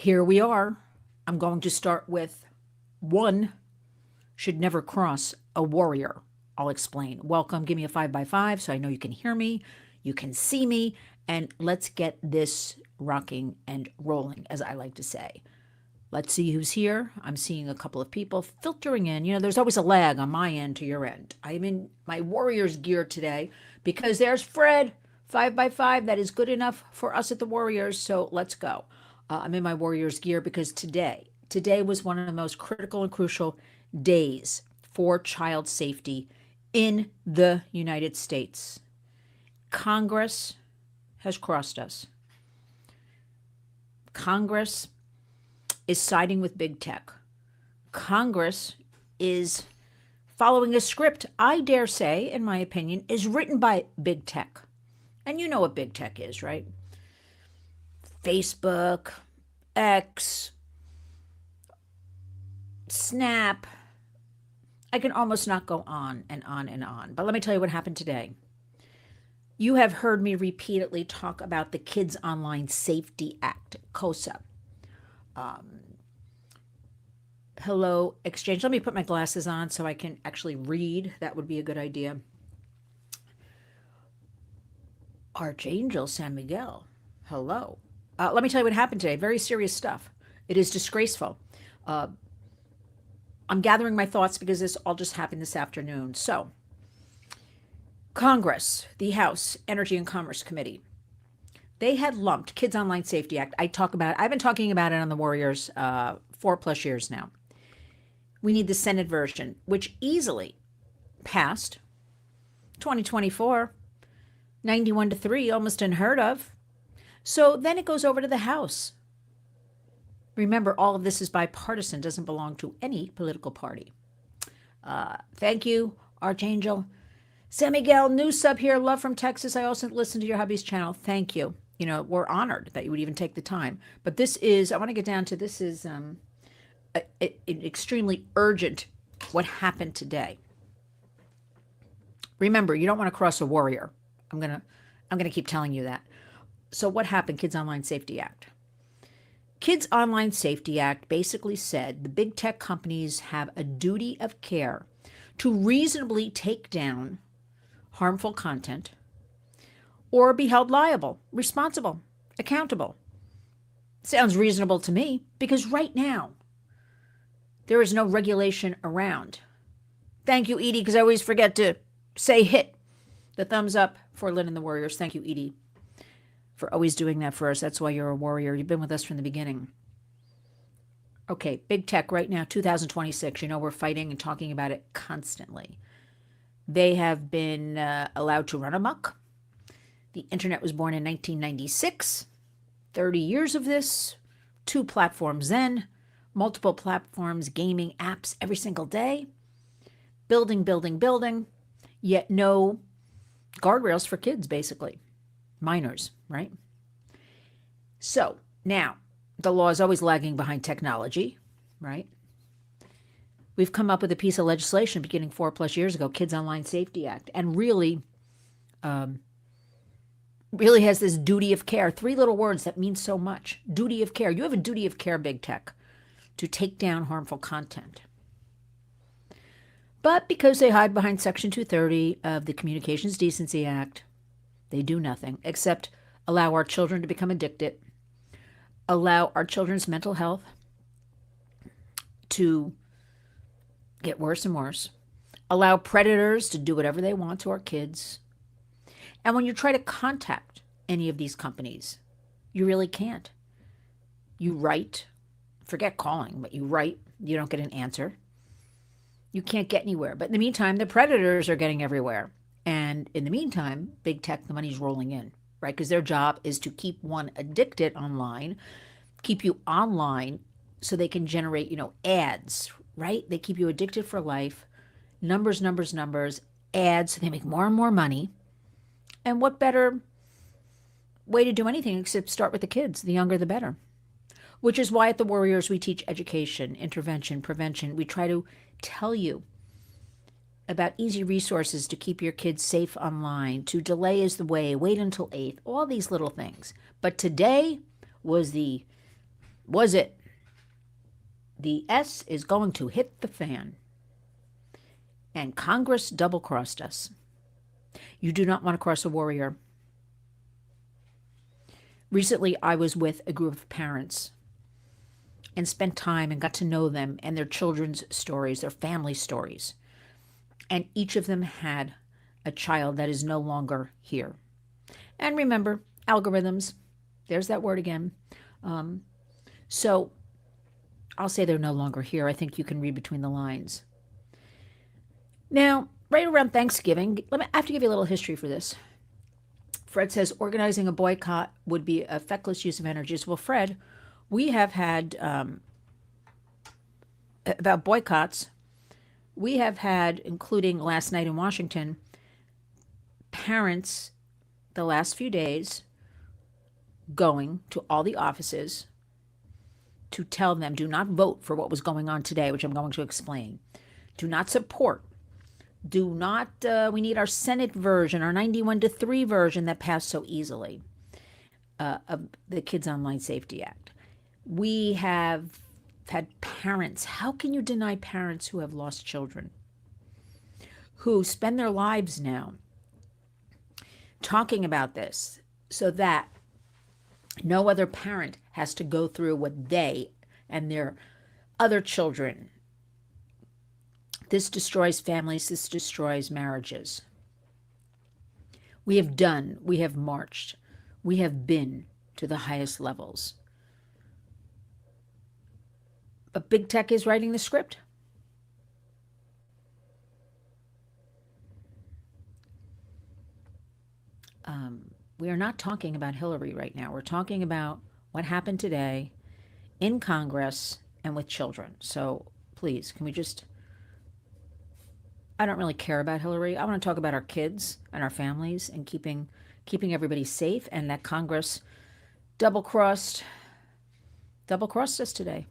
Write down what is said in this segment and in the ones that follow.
Here we are. I'm going to start with one should never cross a warrior. I'll explain. Welcome. Give me a 5x5 so I know you can hear me, you can see me, and let's get this rocking and rolling, as I like to say. Let's see who's here. I'm seeing a couple of people filtering in. You know, there's always a lag on my end to your end. I'm in my Warriors gear today because there's Fred, 5x5. That is good enough for us at the Warriors, so let's go. I'm in my Warriors gear because today was one of the most critical and crucial days for child safety in the United States. Congress has crossed us. Congress is siding with big tech. Congress is following a script, I dare say, in my opinion, is written by big tech. And you know what big tech is, right? Facebook, X, Snap. I can almost not go on and on and on. But let me tell you what happened today. You have heard me repeatedly talk about the Kids Online Safety Act, KOSA. Hello, Exchange. Let me put my glasses on so I can actually read. That would be a good idea. Archangel San Miguel. Hello. Let me tell you what happened today. Very serious stuff. It is disgraceful. I'm gathering my thoughts because this all just happened this afternoon. So, Congress, the House Energy and Commerce Committee, they had lumped Kids Online Safety Act. I've been talking about it on the Warriors 4+ years now. We need the Senate version, which easily passed 2024, 91-3, almost unheard of. So then it goes over to the House. Remember, all of this is bipartisan, doesn't belong to any political party. Thank you, Archangel. San Miguel, new sub here, love from Texas. I also listen to your hubby's channel. Thank you. You know, we're honored that you would even take the time. But this is, I want to get down to, this is extremely urgent what happened today. Remember, you don't want to cross a warrior. I'm gonna keep telling you that. So what happened, Kids Online Safety Act? Kids Online Safety Act basically said the big tech companies have a duty of care to reasonably take down harmful content or be held liable, responsible, accountable. Sounds reasonable to me because right now there is no regulation around. Thank you, Edie, because I always forget to say hit the thumbs up for Lynn and the Warriors. Thank you, Edie, for always doing that for us. That's why you're a warrior. You've been with us from the beginning. Okay, big tech right now, 2026. You know, we're fighting and talking about it constantly. They have been allowed to run amok. The internet was born in 1996. 30 years of this. 2 platforms then. Multiple platforms, gaming apps every single day. Building. Yet no guardrails for kids, basically. Minors, right? So now, the law is always lagging behind technology, right? We've come up with a piece of legislation beginning 4+ years ago, Kids Online Safety Act, and really has this duty of care. 3 little words that mean so much. Duty of care. You have a duty of care, big tech, to take down harmful content. But because they hide behind Section 230 of the Communications Decency Act, they do nothing except allow our children to become addicted, allow our children's mental health to get worse and worse, allow predators to do whatever they want to our kids. And when you try to contact any of these companies, you really can't. You write, forget calling, but you write, you don't get an answer. You can't get anywhere. But in the meantime, the predators are getting everywhere. And in the meantime, big tech, the money's rolling in, right? Because their job is to keep one addicted online, keep you online so they can generate, ads, right? They keep you addicted for life. Numbers, ads, so they make more and more money. And what better way to do anything except start with the kids? The younger, the better. Which is why at the Warriors we teach education, intervention, prevention. We try to tell you about easy resources to keep your kids safe online, to delay is the way, wait until 8th, all these little things. But today was the was it? The S is going to hit the fan. And Congress double-crossed us. You do not want to cross a warrior. Recently, I was with a group of parents and spent time and got to know them and their children's stories, their family stories. And each of them had a child that is no longer here. And remember, algorithms, there's that word again. So I'll say they're no longer here. I think you can read between the lines. Now, right around Thanksgiving, I have to give you a little history for this. Fred says organizing a boycott would be a feckless use of energies. Well, Fred, we have had, about boycotts, we have had, including last night in Washington, parents the last few days going to all the offices to tell them, do not vote for what was going on today, which I'm going to explain. Do not support. Do not, we need our Senate version, our 91-3 version that passed so easily of the Kids Online Safety Act. We have had parents. How can you deny parents who have lost children, who spend their lives now talking about this so that no other parent has to go through what they and their other children. This destroys families. This destroys marriages. We have done, we have marched, we have been to the highest levels. But big tech is writing the script. We are not talking about Hillary right now. We're talking about what happened today in Congress and with children. So please, can we just... I don't really care about Hillary. I want to talk about our kids and our families and keeping everybody safe, and that Congress double-crossed us today.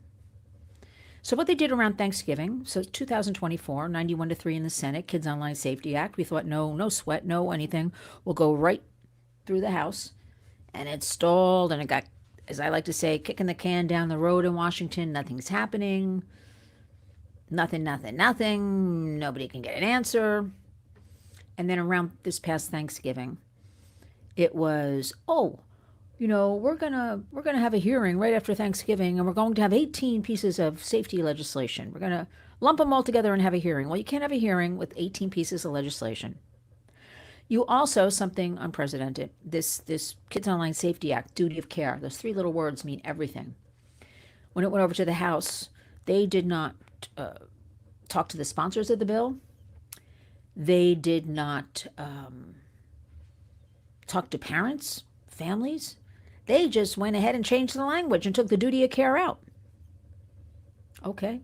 So what they did around Thanksgiving, so 2024, 91-3 in the Senate, Kids Online Safety Act. We thought, no sweat, no anything. We'll go right through the House. And it stalled, and it got, as I like to say, kicking the can down the road in Washington. Nothing's happening. Nothing. Nobody can get an answer. And then around this past Thanksgiving, it was, we're gonna have a hearing right after Thanksgiving, and we're going to have 18 pieces of safety legislation. We're gonna lump them all together and have a hearing. Well, you can't have a hearing with 18 pieces of legislation. You also, something unprecedented, this Kids Online Safety Act, duty of care. Those three little words mean everything. When it went over to the House, they did not talk to the sponsors of the bill. They did not talk to parents, families. They just went ahead and changed the language and took the duty of care out. Okay.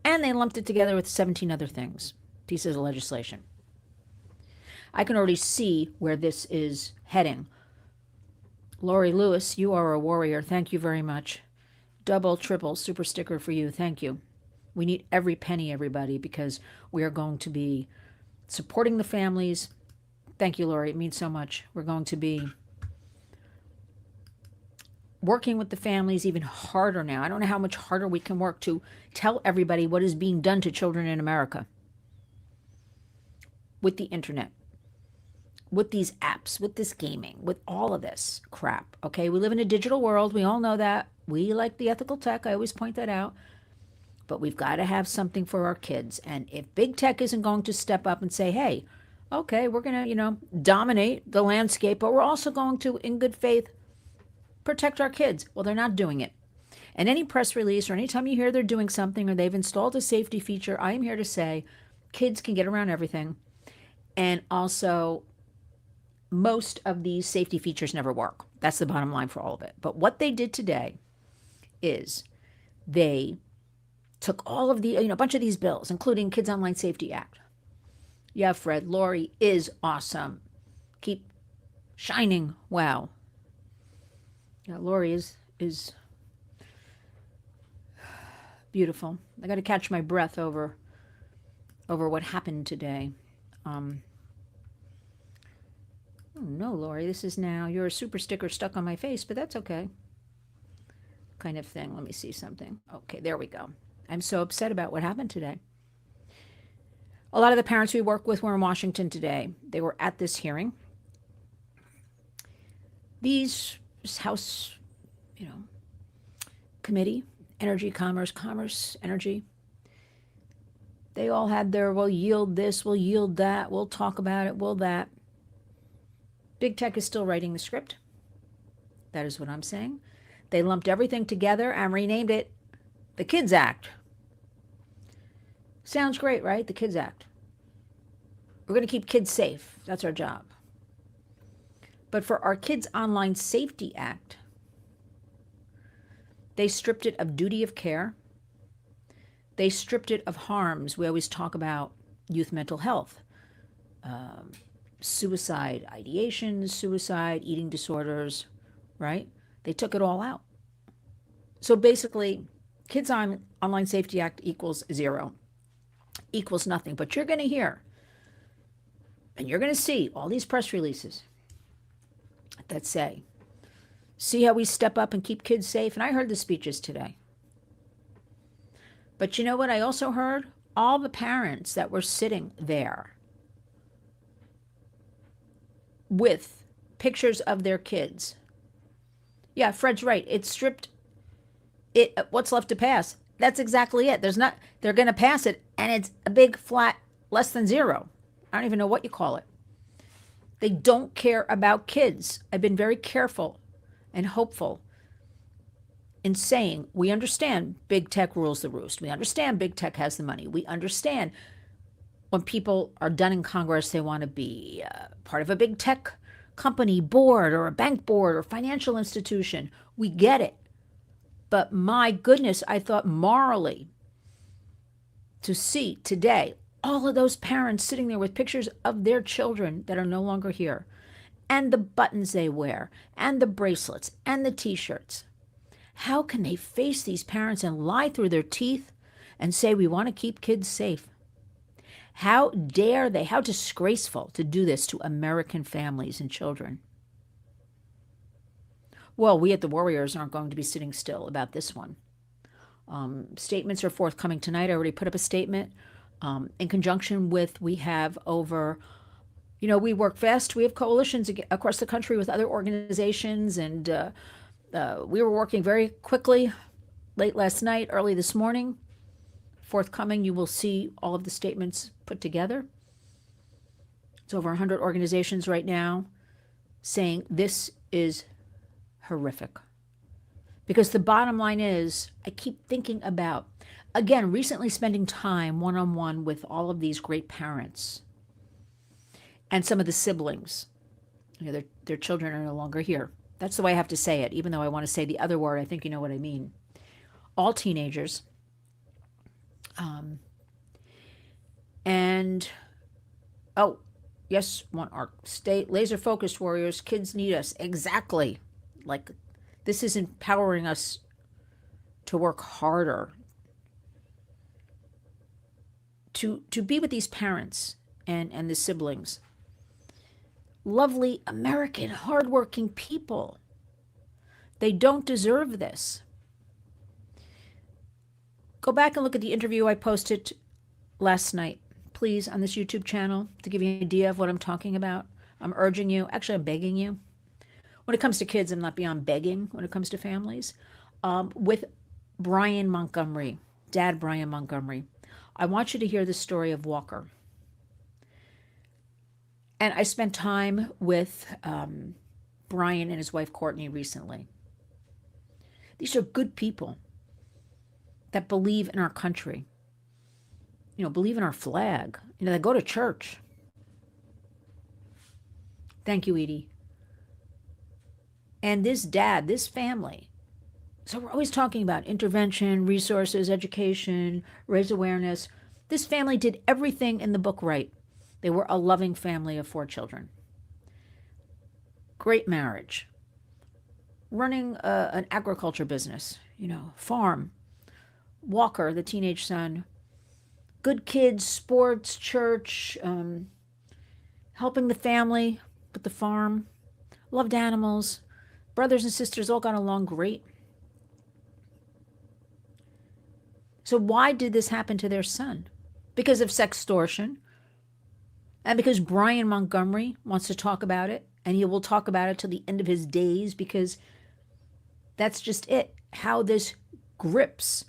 And they lumped it together with 17 other things, pieces of legislation. I can already see where this is heading. Lori Lewis, you are a warrior. Thank you very much. Double, triple, super sticker for you. Thank you. We need every penny, everybody, because we are going to be supporting the families. Thank you, Lori. It means so much. We're going to be working with the families even harder now. I don't know how much harder we can work to tell everybody what is being done to children in America with the internet, with these apps, with this gaming, with all of this crap. Okay, we live in a digital world. We all know that. We like the ethical tech. I always point that out. But we've got to have something for our kids. And if big tech isn't going to step up and say, hey, okay, we're going to, dominate the landscape, but we're also going to, in good faith, protect our kids. Well, they're not doing it. And any press release or anytime you hear they're doing something or they've installed a safety feature, I am here to say kids can get around everything. And also, most of these safety features never work. That's the bottom line for all of it. But what they did today is they took all of the, a bunch of these bills, including Kids Online Safety Act. Yeah, Fred, Lori is awesome. Keep shining. Wow. Yeah, Lori is beautiful. I got to catch my breath over what happened today. Oh no, Lori, this is now, you're a super sticker stuck on my face, but that's okay. kind of thing. Let me see something. Okay, there we go. I'm so upset about what happened today. A lot of the parents we work with were in Washington today. They were at this hearing. These House, committee, energy, commerce, energy, they all had their, we'll yield this, we'll yield that, we'll talk about it, we'll that. Big tech is still writing the script. That is what I'm saying. They lumped everything together and renamed it the Kids Act. Sounds great, right? The Kids Act. We're going to keep kids safe. That's our job. But for our Kids Online Safety Act, they stripped it of duty of care. They stripped it of harms. We always talk about youth mental health, suicide ideations, suicide, eating disorders, right? They took it all out. So basically, Kids Online Safety Act equals zero, equals nothing. But you're going to hear, and you're going to see all these press releases that say, see how we step up and keep kids safe. And I heard the speeches today. But you know what I also heard? All the parents that were sitting there with pictures of their kids. Yeah, Fred's right. It stripped it. What's left to pass? That's exactly it. They're going to pass it, and it's a big flat less than zero. I don't even know what you call it. They don't care about kids. I've been very careful and hopeful in saying, we understand big tech rules the roost. We understand big tech has the money. We understand when people are done in Congress, they want to be part of a big tech company board or a bank board or financial institution. We get it. But my goodness, I thought morally, to see today all of those parents sitting there with pictures of their children that are no longer here, and the buttons they wear, and the bracelets, and the t-shirts. How can they face these parents and lie through their teeth and say, we want to keep kids safe? How dare they? How disgraceful to do this to American families and children. Well, we at the Warriors aren't going to be sitting still about this one. Statements are forthcoming tonight. I already put up a statement. In conjunction with, we have over, we work fast. We have coalitions across the country with other organizations, and we were working very quickly late last night, early this morning. Forthcoming, you will see all of the statements put together. It's over 100 organizations right now saying this is horrific. Because the bottom line is, I keep thinking about, again, recently spending time one-on-one with all of these great parents and some of the siblings. Their children are no longer here. That's the way I have to say it, even though I want to say the other word. I think you know what I mean. All teenagers. And, yes, our state laser-focused warriors. Kids need us. Exactly. Like, this is empowering us to work harder, to be with these parents and the siblings. Lovely American, hardworking people. They don't deserve this. Go back and look at the interview I posted last night, please, on this YouTube channel to give you an idea of what I'm talking about. I'm urging you, actually I'm begging you. When it comes to kids, I'm not beyond begging when it comes to families. With Brian Montgomery, Dad Brian Montgomery. I want you to hear the story of Walker. And I spent time with Brian and his wife Courtney recently. These are good people that believe in our country, believe in our flag, they go to church. Thank you, Edie. And this dad, this family. So we're always talking about intervention, resources, education, raise awareness. This family did everything in the book right. They were a loving family of 4 children. Great marriage. Running an agriculture business, farm. Walker, the teenage son. Good kids, sports, church, helping the family with the farm. Loved animals. Brothers and sisters all got along great. So why did this happen to their son? Because of sextortion, and because Brian Montgomery wants to talk about it, and he will talk about it till the end of his days, because that's just it. How this grips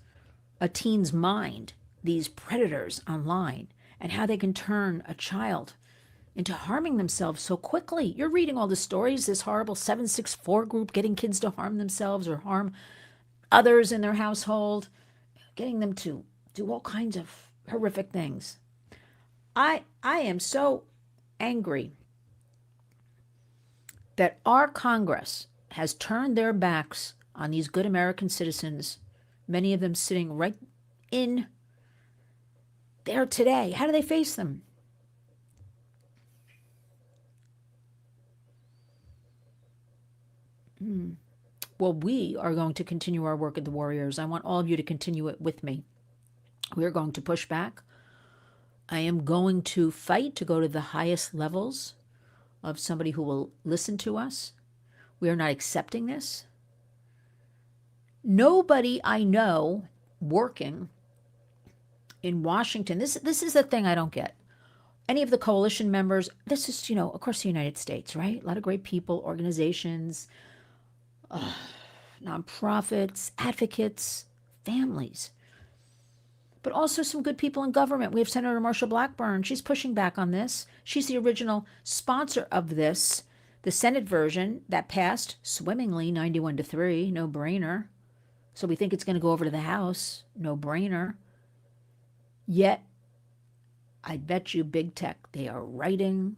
a teen's mind, these predators online, and how they can turn a child into harming themselves so quickly. You're reading all the stories, this horrible 764 group getting kids to harm themselves or harm others in their household, getting them to do all kinds of horrific things. I am so angry that our Congress has turned their backs on these good American citizens, many of them sitting right in there today. How do they face them? Well, we are going to continue our work at the Warriors. I want all of you to continue it with me. We are going to push back. I am going to fight to go to the highest levels of somebody who will listen to us. We are not accepting this. Nobody I know working in Washington, this is the thing I don't get. Any of the coalition members, this is, across the United States, right? A lot of great people, organizations, nonprofits, advocates, families, but also some good people in government. We have Senator Marsha Blackburn. She's pushing back on this. She's the original sponsor of this, the Senate version that passed swimmingly, 91-3, no brainer. So we think it's going to go over to the House, no brainer. Yet, I bet you big tech, they are writing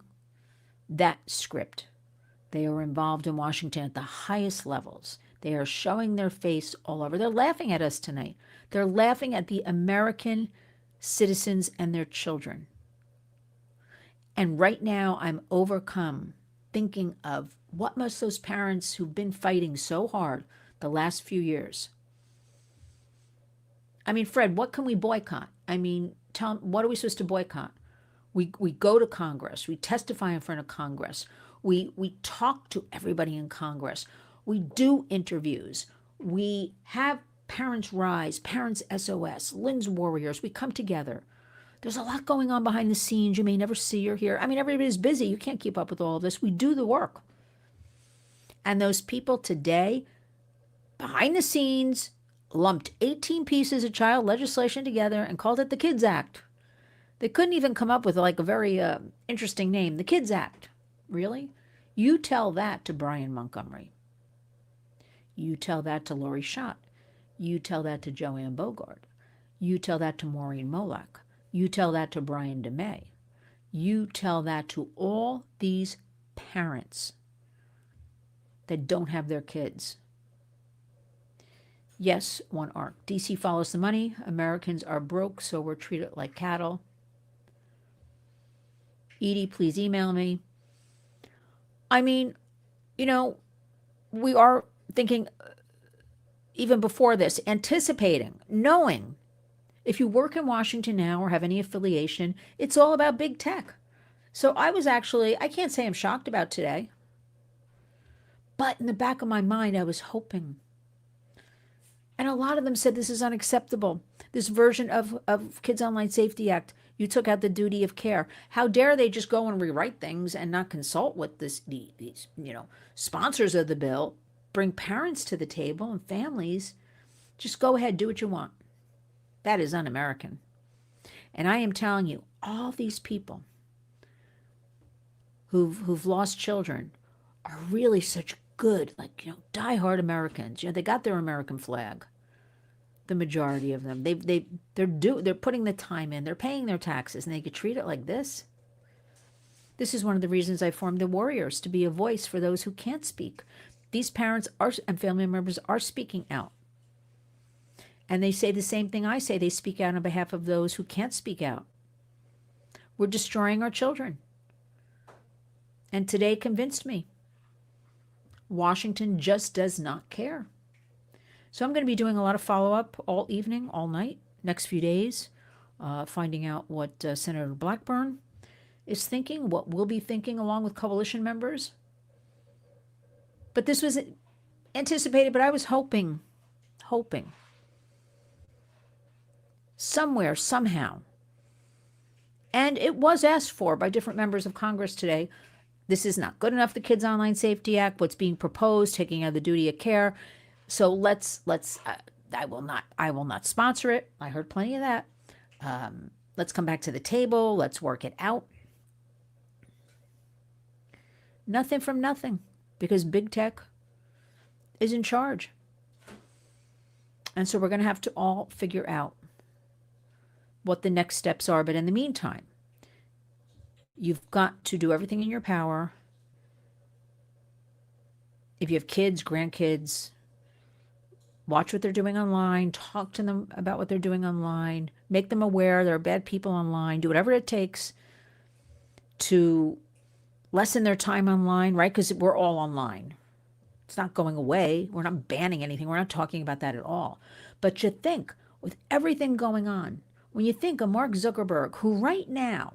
that script. They are involved in Washington at the highest levels. They are showing their face all over. They're laughing at us tonight. They're laughing at the American citizens and their children. And right now, I'm overcome thinking of what must those parents who've been fighting so hard the last few years. I mean, Fred, what can we boycott? I mean, tell them, what are we supposed to boycott? We go to Congress. We testify in front of Congress. We talk to everybody in Congress. We do interviews. We have Parents Rise, Parents SOS, Lynn's Warriors. We come together. There's a lot going on behind the scenes you may never see or hear. I mean, everybody's busy. You can't keep up with all of this. We do the work. And those people today, behind the scenes, lumped 18 pieces of child legislation together and called it the Kids Act. They couldn't even come up with like a very interesting name, the Kids Act. Really? You tell that to Brian Montgomery. You tell that to Lori Schott. You tell that to Joanne Bogart. You tell that to Maureen Molak. You tell that to Brian DeMay. You tell that to all these parents that don't have their kids. Yes, one arc. DC follows the money. Americans are broke, so we're treated like cattle. Edie, please email me. I mean, we are thinking, even before this, anticipating, knowing, if you work in Washington now or have any affiliation, it's all about big tech. So I can't say I'm shocked about today, but in the back of my mind, I was hoping. And a lot of them said this is unacceptable. This version of Kids Online Safety Act, you took out the duty of care. How dare they just go and rewrite things and not consult with these sponsors of the bill, bring parents to the table and families. Just go ahead, do what you want. That is un-American. And I am telling you, all these people who've lost children are really such good, diehard Americans. They got their American flag. The majority of them, they're putting the time in, they're paying their taxes, and they could treat it like this. This is one of the reasons I formed the Warriors, to be a voice for those who can't speak. These parents and family members are speaking out. And they say the same thing I say. They speak out on behalf of those who can't speak out. We're destroying our children. And today convinced me. Washington just does not care. So I'm going to be doing a lot of follow-up all evening, all night, next few days, finding out what Senator Blackburn is thinking, what we'll be thinking along with coalition members. But this was anticipated, but I was hoping somewhere, somehow. And it was asked for by different members of Congress today. This is not good enough, the Kids Online Safety Act, what's being proposed, taking out the duty of care. So I will not sponsor it. I heard plenty of that. Let's come back to the table. Let's work it out. Nothing from nothing, because big tech is in charge. And so we're going to have to all figure out what the next steps are. But in the meantime, you've got to do everything in your power. If you have kids, grandkids, watch what they're doing online, talk to them about what they're doing online, make them aware there are bad people online, do whatever it takes to lessen their time online, right? Because we're all online. It's not going away. We're not banning anything. We're not talking about that at all. But you think, with everything going on, when you think of Mark Zuckerberg, who right now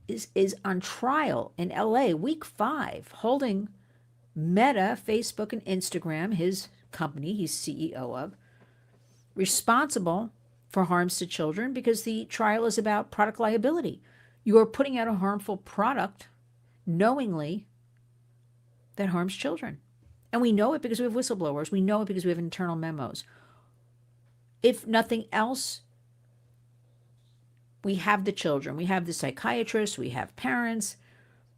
is on trial in LA, week 5, holding Meta, Facebook, and Instagram, his company he's CEO of, responsible for harms to children because the trial is about product liability. You are putting out a harmful product knowingly that harms children. And we know it because we have whistleblowers. We know it because we have internal memos. If nothing else, we have the children. We have the psychiatrists. We have parents.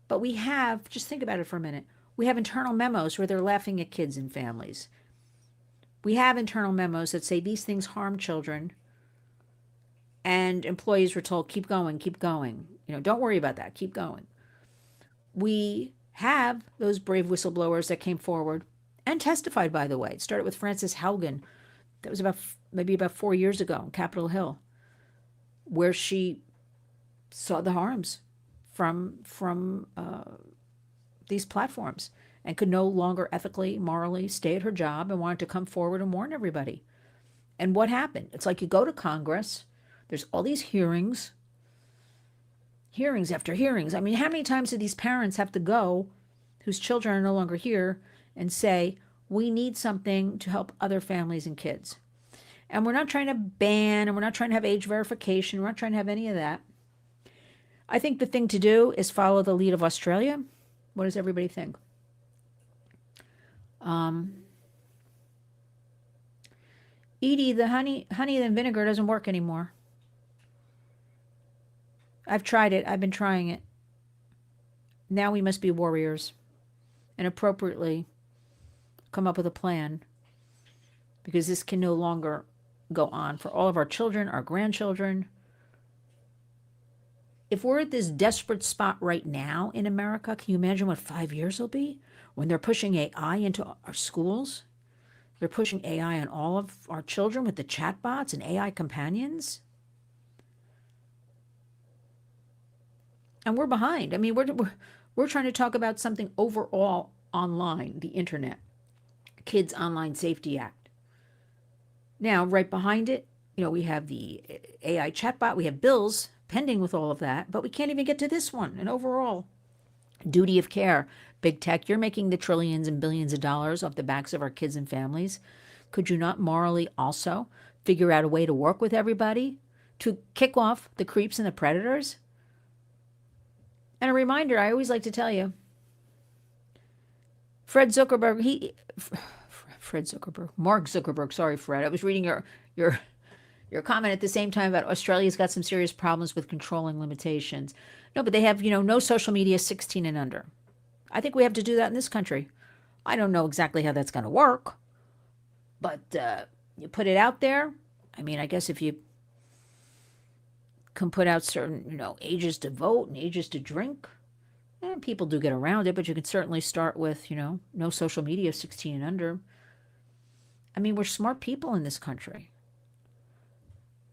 But we have, just think about it for a minute, we have internal memos where they're laughing at kids and families. We have internal memos that say these things harm children. And employees were told, keep going, keep going. Don't worry about that. Keep going. We have those brave whistleblowers that came forward and testified, by the way. It started with Frances Haugen. That was maybe about 4 years ago on Capitol Hill, where she saw the harms from these platforms and could no longer ethically, morally stay at her job and wanted to come forward and warn everybody. And what happened? It's like you go to Congress, there's all these hearings after hearings. I mean, how many times do these parents have to go, whose children are no longer here, and say, we need something to help other families and kids? And we're not trying to ban, and we're not trying to have age verification. We're not trying to have any of that. I think the thing to do is follow the lead of Australia. What does everybody think? Edie, the honey and vinegar doesn't work anymore. I've tried it. I've been trying it. Now we must be warriors and appropriately come up with a plan, because this can no longer go on for all of our children, our grandchildren. If we're at this desperate spot right now in America, can you imagine what 5 years will be when they're pushing AI into our schools? They're pushing AI on all of our children with the chatbots and AI companions. And we're behind. I mean, we're trying to talk about something overall online, the internet, Kids Online Safety Act. Now, right behind it, we have the AI chatbot. We have bills pending with all of that, but we can't even get to this one. And overall, duty of care. Big tech, you're making the trillions and billions of dollars off the backs of our kids and families. Could you not morally also figure out a way to work with everybody to kick off the creeps and the predators? And a reminder, I always like to tell you, Mark Zuckerberg, sorry, Fred. I was reading your comment at the same time about Australia's got some serious problems with controlling limitations. No, but they have, no social media 16 and under. I think we have to do that in this country. I don't know exactly how that's going to work, but you put it out there. I mean, I guess if you can put out certain, ages to vote and ages to drink, and people do get around it, but you can certainly start with, no social media 16 and under. I mean, we're smart people in this country.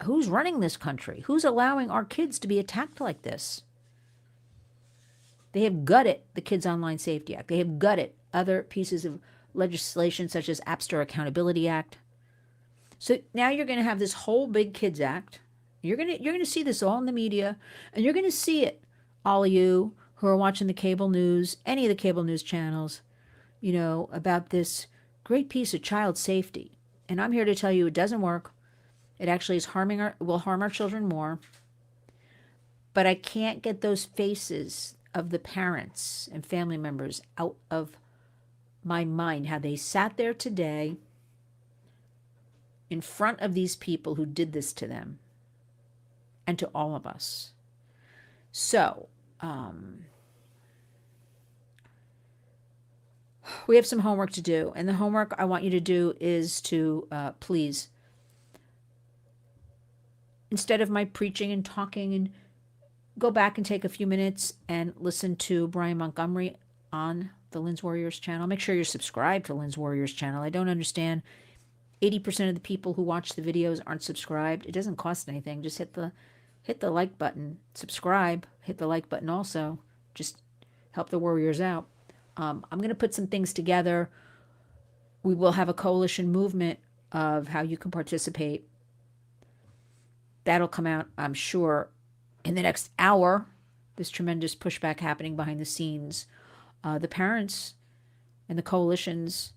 Who's running this country? Who's allowing our kids to be attacked like this? They have gutted the Kids Online Safety Act. They have gutted other pieces of legislation such as App Store Accountability Act. So now you're going to have this whole big Kids Act. You're going to see this all in the media, and you're going to see it, all of you who are watching the cable news, any of the cable news channels, about this great piece of child safety. And I'm here to tell you it doesn't work. It actually will harm our children more. But I can't get those faces of the parents and family members out of my mind, how they sat there today in front of these people who did this to them and to all of us. So, we have some homework to do. And the homework I want you to do is to please, instead of my preaching and talking, and go back and take a few minutes and listen to Brian Montgomery on the Lynn's Warriors channel. Make sure you're subscribed to Lynn's Warriors channel. I don't understand. 80% of the people who watch the videos aren't subscribed. It doesn't cost anything. Just hit the like button, subscribe, hit the like button also. Just help the Warriors out. I'm going to put some things together. We will have a coalition movement of how you can participate. That'll come out, I'm sure, in the next hour. This tremendous pushback happening behind the scenes. The parents and the coalitions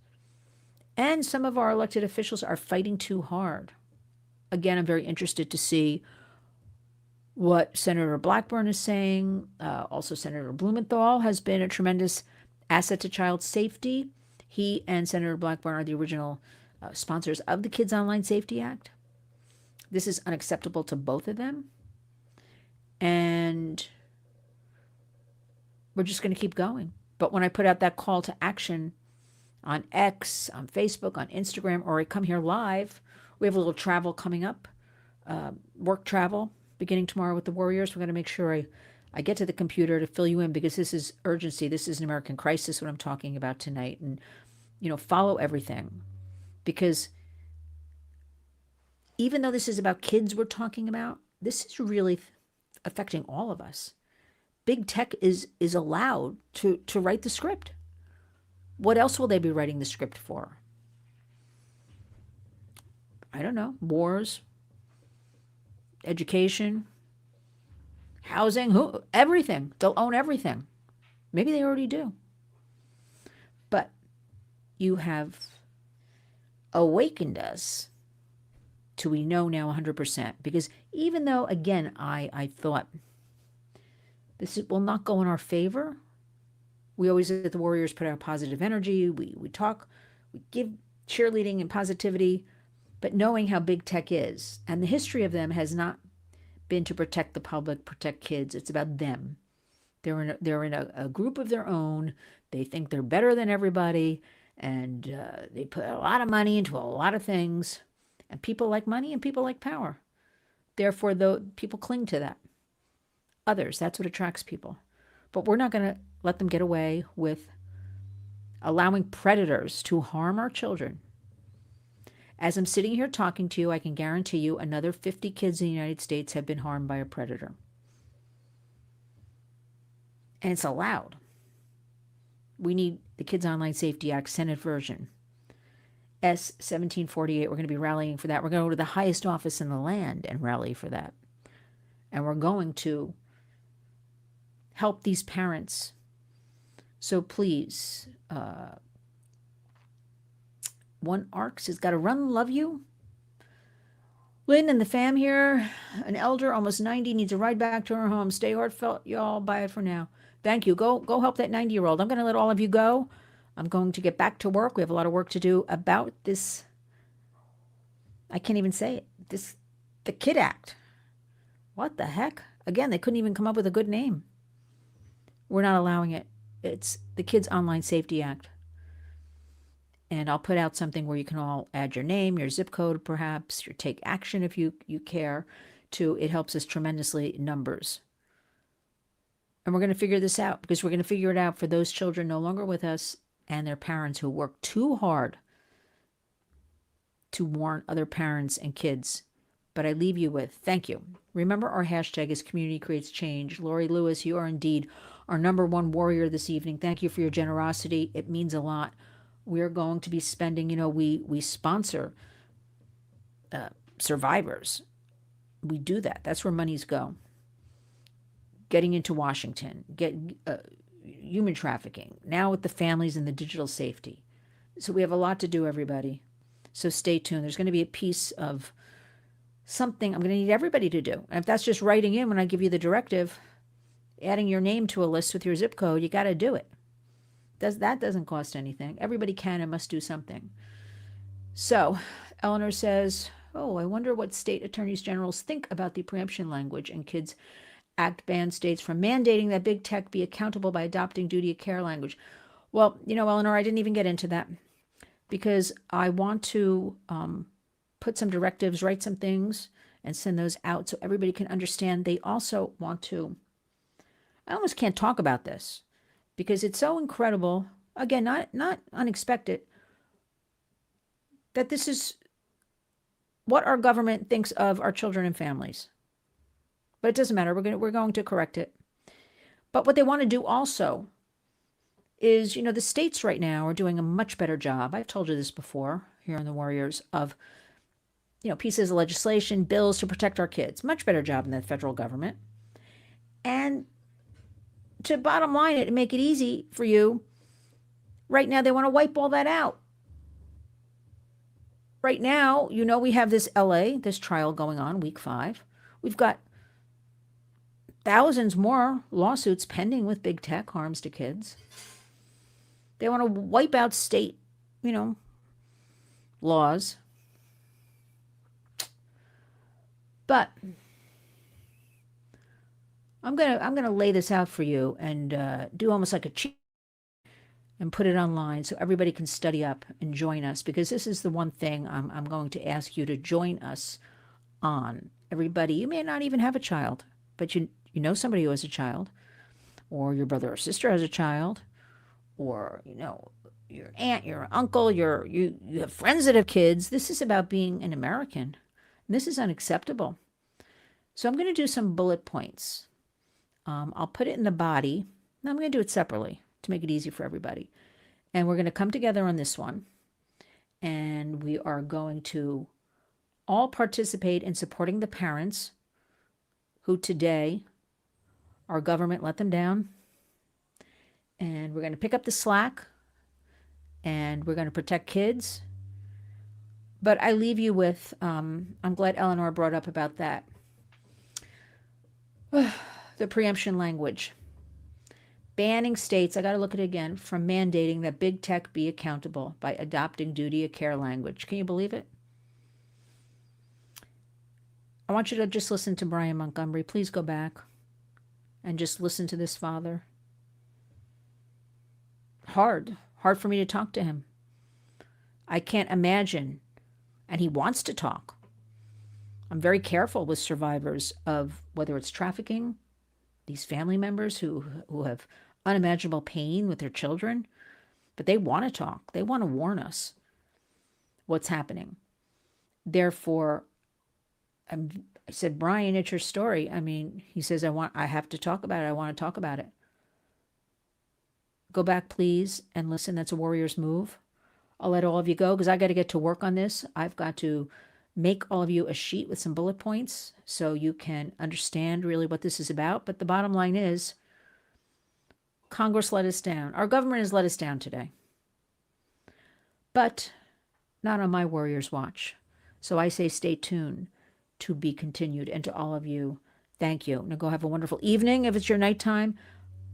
and some of our elected officials are fighting too hard. Again, I'm very interested to see what Senator Blackburn is saying. Also, Senator Blumenthal has been a tremendous asset to child safety. He and Senator Blackburn are the original sponsors of the Kids Online Safety Act. This is unacceptable to both of them. And we're just going to keep going. But when I put out that call to action on X, on Facebook, on Instagram, or I come here live, we have a little travel coming up, work travel, beginning tomorrow with the Warriors. We're going to make sure I get to the computer to fill you in, because this is urgency. This is an American crisis, what I'm talking about tonight. And, follow everything. Because even though this is about kids we're talking about, this is really affecting all of us. Big tech is allowed to write the script. What else will they be writing the script for? I don't know. Wars, education, housing, everything. They'll own everything. Maybe they already do. But you have awakened us to we know now 100%. Because even though, again, I thought this will not go in our favor, we always at the Warriors put out positive energy. We talk, we give cheerleading and positivity, but knowing how big tech is, and the history of them has not been to protect the public, protect kids. It's about them. They're in a group of their own. They think they're better than everybody, and they put a lot of money into a lot of things. And people like money and people like power. Therefore, though, people cling to that. Others, that's what attracts people. But we're not going to let them get away with allowing predators to harm our children. As I'm sitting here talking to you, I can guarantee you another 50 kids in the United States have been harmed by a predator. And it's allowed. We need the Kids Online Safety Act, Senate version. S 1748, we're going to be rallying for that. We're going to go to the highest office in the land and rally for that. And we're going to help these parents. So please, One Arcs has got to run, love you. Lynn and the fam here, an elder, almost 90, needs a ride back to her home. Stay heartfelt, y'all. Bye for now. Thank you. Go help that 90-year-old. I'm going to let all of you go. I'm going to get back to work. We have a lot of work to do about this. I can't even say it. The Kid Act. What the heck? Again, they couldn't even come up with a good name. We're not allowing it. It's the Kids Online Safety Act. And I'll put out something where you can all add your name, your zip code, perhaps, your take action if you care to. It helps us tremendously in numbers. And we're going to figure this out, because we're going to figure it out for those children no longer with us and their parents who work too hard to warn other parents and kids. But I leave you with, thank you. Remember, our hashtag is Community Creates Change. Lori Lewis, you are indeed our #1 warrior this evening. Thank you for your generosity. It means a lot. We're going to be spending, we sponsor survivors. We do that. That's where monies go. Getting into Washington, human trafficking, now with the families and the digital safety. So we have a lot to do, everybody. So stay tuned. There's going to be a piece of something I'm going to need everybody to do. And if that's just writing in when I give you the directive, adding your name to a list with your zip code, you got to do it. That doesn't cost anything. Everybody can and must do something. So Eleanor says, oh, I wonder what state attorneys generals think about the preemption language and Kids Act ban states from mandating that big tech be accountable by adopting duty of care language. Well, Eleanor, I didn't even get into that because I want to put some directives, write some things, and send those out so everybody can understand. They also want to, I almost can't talk about this because it's so incredible. Again, not unexpected that this is what our government thinks of our children and families. But it doesn't matter. We're going to correct it. But what they want to do also is, the states right now are doing a much better job. I've told you this before here on the Warriors of, pieces of legislation, bills to protect our kids. Much better job than the federal government. And to bottom line it and make it easy for you, right now they want to wipe all that out. Right now, we have this this trial going on, week 5. We've got thousands more lawsuits pending with big tech harms to kids. They want to wipe out state, laws. But I'm gonna lay this out for you and do almost like a cheat and put it online so everybody can study up and join us, because this is the one thing I'm going to ask you to join us on. Everybody, you may not even have a child, but you know somebody who has a child, or your brother or sister has a child, or your aunt, your uncle, you have friends that have kids. This is about being an American. This is unacceptable. So I'm going to do some bullet points. I'll put it in the body. I'm going to do it separately to make it easy for everybody. And we're going to come together on this one. And we are going to all participate in supporting the parents who today our government let them down. And we're going to pick up the slack. And we're going to protect kids. But I leave you with, I'm glad Eleanor brought up about that. The preemption language. Banning states, I got to look at it again, from mandating that big tech be accountable by adopting duty of care language. Can you believe it? I want you to just listen to Brian Montgomery. Please go back and just listen to this father. Hard for me to talk to him. I can't imagine. And he wants to talk. I'm very careful with survivors of whether it's trafficking, these family members who have unimaginable pain with their children, but they want to talk. They want to warn us what's happening. Therefore, I said, Brian, it's your story. He says, I have to talk about it. I want to talk about it. Go back, please, and listen. That's a warrior's move. I'll let all of you go because I got to get to work on this. I've got to make all of you a sheet with some bullet points so you can understand really what this is about. But the bottom line is, Congress let us down. Our government has let us down today. But not on my Warriors Watch. So I say stay tuned, to be continued. And to all of you, thank you. Now go have a wonderful evening if it's your nighttime.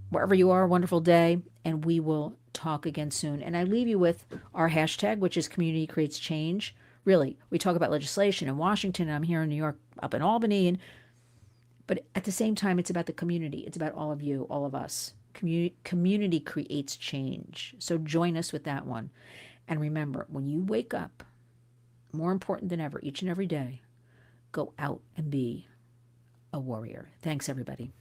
Wherever you are, a wonderful day. And we will talk again soon. And I leave you with our hashtag, which is Community Creates Change. Really, we talk about legislation in Washington. I'm here in New York, up in Albany. But at the same time, it's about the community. It's about all of you, all of us. Community creates change. So join us with that one. And remember, when you wake up, more important than ever, each and every day, go out and be a warrior. Thanks, everybody.